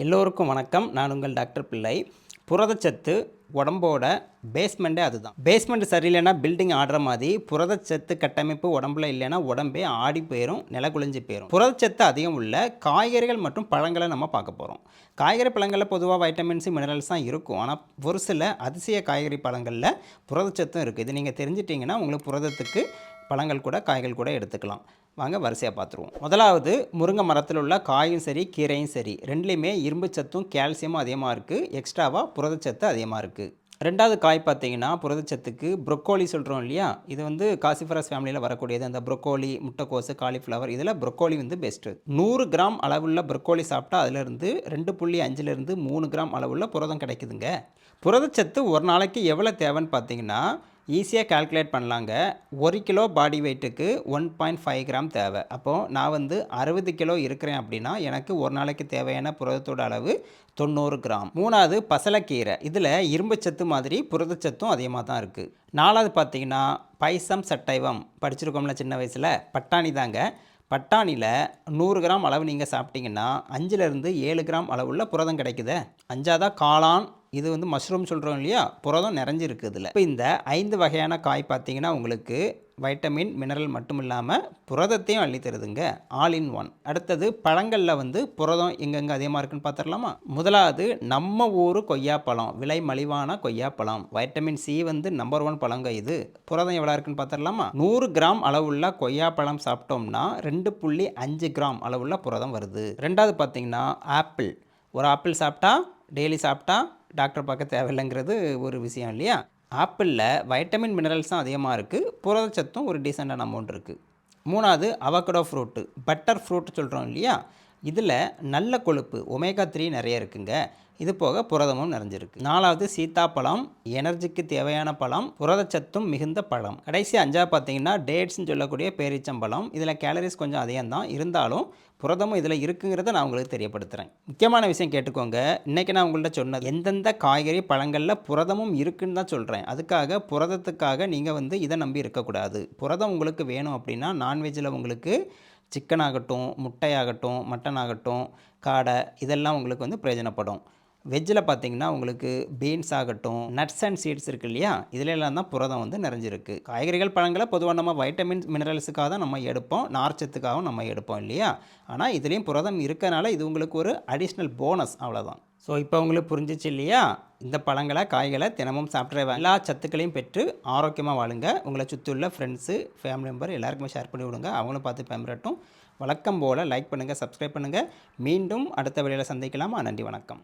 எல்லோருக்கும் வணக்கம். நான் உங்கள் டாக்டர் பிள்ளை. புரதச்சத்து உடம்போட பேஸ்மெண்ட்டே அதுதான். பேஸ்மெண்ட் சரியில்லைன்னா பில்டிங் ஆடுற மாதிரி புரதச்சத்து கட்டமைப்பு உடம்புல இல்லைன்னா உடம்பே ஆடி போயிடும், நிலகுலைஞ்சு போயிடும். புரதச்சத்து அதிகம் உள்ள காய்கறிகள் மற்றும் பழங்களை நம்ம பார்க்க போகிறோம். காய்கறி பழங்களில் பொதுவாக வைட்டமின்ஸ் மினரல்ஸ் தான் இருக்கும். ஆனால் ஒரு சில அதிசய காய்கறி பழங்களில் புரதச்சத்தும் இருக்குது. இது நீங்கள் தெரிஞ்சிட்டிங்கன்னா உங்களுக்கு புரதத்துக்கு பழங்கள் கூட காய்கள் கூட எடுத்துக்கலாம். வாங்க வரிசையாக பார்த்துருவோம். முதலாவது, முருங்கை மரத்தில் உள்ள காயும் சரி கீரையும் சரி ரெண்டுலேயுமே இரும்பு சத்தும் கால்சியமும் அதிகமாக இருக்குது. எக்ஸ்ட்ராவாக புரதச்சத்து அதிகமாக இருக்குது. ரெண்டாவது காய் பார்த்தீங்கன்னா புரதச்சத்துக்கு ப்ரொக்கோலி சொல்கிறோம் இல்லையா, இது காசிஃபரஸ் ஃபேமிலியில் வரக்கூடியது. அந்த ப்ரொக்கோலி, முட்டைக்கோசு, காலிஃப்ளவர் இதில் ப்ரொக்கோலி பெஸ்ட்டு. 100 கிராம் அளவுள்ள ப்ரொக்கோலி சாப்பிட்டா அதிலிருந்து 2.5லிருந்து 3 கிராம் அளவுள்ள புரதம் கிடைக்குதுங்க. புரதச்சத்து ஒரு நாளைக்கு எவ்வளோ தேவைன்னு பார்த்தீங்கன்னா ஈஸியாக கால்குலேட் பண்ணலாங்க. 1 கிலோ பாடி வெயிட்டுக்கு 1.5 கிராம் தேவை. அப்போது நான் 60 கிலோ இருக்கிறேன் அப்படின்னா எனக்கு ஒரு நாளைக்கு தேவையான புரதத்தோட அளவு 90 கிராம். மூணாவது, பசலைக்கீரை. இதில் இரும்புச்சத்து மாதிரி புரதச்சத்தும் அதிகமாக தான் இருக்குது. நாலாவது பார்த்தீங்கன்னா பைசம் சட்டைவம் படிச்சிருக்கோம்ல சின்ன வயசில், பட்டாணி தாங்க. பட்டாணியில் 100 கிராம் அளவு நீங்கள் சாப்பிட்டீங்கன்னா 5லிருந்து 7 கிராம் அளவுள்ள புரதம் கிடைக்குது. அஞ்சாவதாக காளான். இது மஷ்ரூம் சொல்கிறோம் இல்லையா, புரதம் நிறைஞ்சிருக்கு இதில். இப்போ இந்த 5 வகையான காய் பார்த்தீங்கன்னா உங்களுக்கு வைட்டமின் மினரல் மட்டும் இல்லாமல் புரதத்தையும் அள்ளி தருதுங்க, ஆல் இன் ஒன். அடுத்தது, பழங்களில் புரதம் எங்கெங்கே அதிகமாக இருக்குன்னு பார்த்துடலாமா. முதலாவது, நம்ம ஊர் கொய்யாப்பழம், விலை மலிவான கொய்யாப்பழம். வைட்டமின் சி நம்பர் 1 பழங்க இது. புரதம் எவ்வளோ இருக்குன்னு பார்த்துடலாமா. 100 கிராம் அளவுள்ள கொய்யாப்பழம் சாப்பிட்டோம்னா 2.5 கிராம் அளவுள்ள புரதம் வருது. ரெண்டாவது பார்த்தீங்கன்னா ஆப்பிள். ஒரு ஆப்பிள் சாப்பிட்டா டெய்லி சாப்பிட்டா டாக்டர் பார்க்க தேவையில்லைங்கிறது ஒரு விஷயம் இல்லையா. ஆப்பிளில் வைட்டமின் மினரல்ஸ் தான் அதிகமாக இருக்குது, புரதச்சத்தும் ஒரு டீசெண்டான அமௌண்ட் இருக்குது. மூணாவது, அவகடோ ஃப்ரூட்டு, பட்டர் ஃப்ரூட் சொல்கிறோம் இல்லையா, இதில் நல்ல கொழுப்பு ஒமேகா 3 நிறைய இருக்குங்க. இது போக புரதமும் நிறைஞ்சிருக்கு. நாலாவது, சீத்தாப்பழம், எனர்ஜிக்கு தேவையான பழம், புரதச்சத்தும் மிகுந்த பழம். கடைசி 5ஆவது பார்த்தீங்கன்னா டேட்ஸ்ன்னு சொல்லக்கூடிய பேரிச்சம்பழம். இதில் கேலரிஸ் கொஞ்சம் அதிகம்தான், இருந்தாலும் புரதமும் இதில் இருக்குங்கிறத நான் உங்களுக்கு தெரியப்படுத்துகிறேன். முக்கியமான விஷயம் கேட்டுக்கோங்க. இன்றைக்கி நான் உங்கள்கிட்ட சொன்னது எந்தெந்த காய்கறி பழங்களில் புரதமும் இருக்குன்னு தான் சொல்கிறேன். அதுக்காக புரதத்துக்காக நீங்கள் இதை நம்பி இருக்கக்கூடாது. புரதம் உங்களுக்கு வேணும் அப்படின்னா நான்வெஜ்ஜில் உங்களுக்கு சிக்கன் ஆகட்டும், முட்டையாகட்டும், மட்டன் ஆகட்டும், காடை இதெல்லாம் உங்களுக்கு பிரயோஜனப்படும். வெஜ்ஜில் பார்த்தீங்கன்னா உங்களுக்கு பீன்ஸ் ஆகட்டும், நட்ஸ் அண்ட் சீட்ஸ் இருக்குது இல்லையா, இதிலெல்லாம் தான் புரதம் நிறைஞ்சிருக்கு. காய்கறிகள் பழங்களை பொதுவாக நம்ம வைட்டமின்ஸ் மினரல்ஸுக்காக தான் நம்ம எடுப்போம், நார்ச்சத்துக்காகவும் நம்ம எடுப்போம் இல்லையா. ஆனால் இதுலேயும் புரதம் இருக்கனால இது உங்களுக்கு ஒரு அடிஷ்னல் போனஸ், அவ்வளோதான். ஸோ இப்போ உங்களுக்கு புரிஞ்சிச்சு இல்லையா. இந்த பழங்களை காய்களை தினமும் சாப்பிட்ற எல்லா சத்துக்களையும் பெற்று ஆரோக்கியமாக வாழுங்க. உங்களை சுற்றி உள்ள ஃப்ரெண்ட்ஸு, ஃபேமிலி மெம்பர் எல்லாருக்குமே ஷேர் பண்ணி விடுங்க, அவங்களும் பார்த்து பயன்பெறட்டும். வழக்கம் போல் லைக் பண்ணுங்கள், சப்ஸ்கிரைப் பண்ணுங்கள். மீண்டும் அடுத்த வேளையில் சந்திக்கலாமா. நன்றி, வணக்கம்.